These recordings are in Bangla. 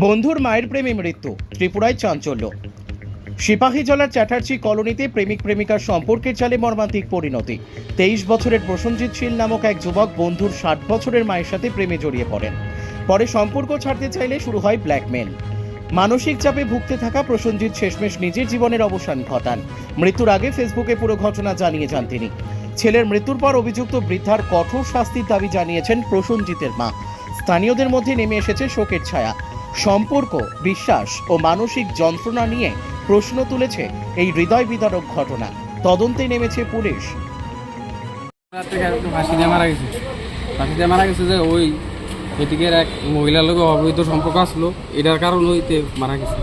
বন্ধুর মায়ের প্রেমে মৃত্যু, ত্রিপুরায় চাঞ্চল্য। সিপাহীজলার চ্যাটার্জি কলোনিতে প্রেমিক প্রেমিকার সম্পর্কের জালে মর্মান্তিক পরিণতি। 23 বছরের প্রসেনজিৎ শীল নামক এক যুবক বন্ধুর 60 বছরের মায়ের সাথে প্রেমে জড়িয়ে পড়েন। পরে সম্পর্ক ছাড়তে চাইলে শুরু হয় ব্ল্যাকমেল। মানসিক চাপে ভুগতে থাকা প্রসেনজিৎ শেষমেশ নিজের জীবনের অবসান ঘটান। মৃত্যুর আগে ফেসবুকে পুরো ঘটনা জানিয়ে যান তিনি। ছেলের মৃত্যুর পর অভিযুক্ত বৃদ্ধার কঠোর শাস্তির দাবি জানিয়েছেন প্রসেনজিতের মা। স্থানীয়দের মধ্যে নেমে এসেছে শোকের ছায়া। সম্পর্ক, বিশ্বাস ও মানসিক যন্ত্রণা নিয়ে প্রশ্ন তুলেছে এই হৃদয় বিদারক ঘটনা। তদন্তে নেমেছে পুলিশ। ফাঁসি দিয়ে মারা গেছে যে ওই এদিকের এক মহিলার লোক অবৈধ সম্পর্ক আসলো, এটার কারণ হইতে মারা গেছে।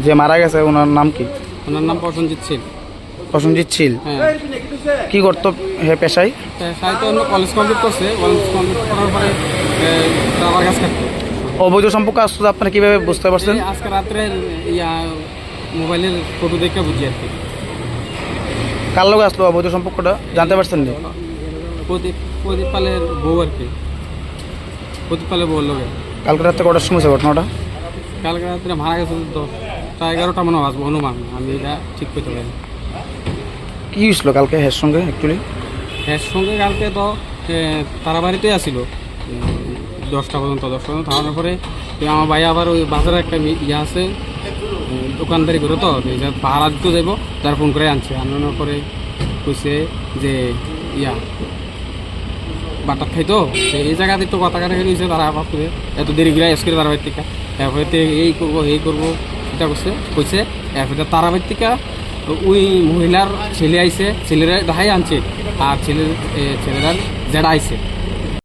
যে মারা গেছে ওনার নাম কি? ওনার নাম প্রসেনজিৎ শীল। প্রসেনজিৎ শীল হ্যাঁ, কি করতো পেশায়? সাহিত্য অন্য কলেজ কমপ্লিট করছে। কলেজ কমপ্লিট করার পরে আমার কাছে কাটতো। অবৈধ সম্পর্ক আসতো আপনারা কিভাবে বুঝতে পারছেন? আজকে রাত্রে মোবাইলের ফটো দেখে বুঝি আর কি। কার লোক আসলো অবৈধ সম্পর্কটা জানতে পারছেন না? প্রদীপ পালের বউ আর কি, প্রদীপ পালের বউর লোকে। কালকে রাত্রে কটার সময় ঘটনাটা? কালকে রাত্রে মারা গেছে 10টা 11টা মনে আসবো অনুমান, আমি এটা ঠিক করতে পারি। কি হয়েছিল কালকে হের সঙ্গে অ্যাকচুয়ালি? এর সঙ্গে কালকে তো তারা বাড়িতে আসিল 10টা পর্যন্ত। 10টা পর্যন্ত থাকার পরে আমার ভাই আবার ওই বাজারে একটা ইয়ে আছে, দোকানদারি করে তো ভাড়া দিতে যাইব, তার ফোন করে আনছে। আনানোর পরে কইছে যে বাটার খাইতো এই জায়গাতে একটু কথা কাটা হয়েছে। তারা আবার করে এত দেরি করে এস করে তারা বাড়ির থেকে, এরপরে এই করবো এটা কইছে। এরপরে তারা বাড়ির থেকে ওই মহিলার ছেলে আইছে, ছেলেরা দেখাই আনছে, আর ছেলেরা যেটা আইছে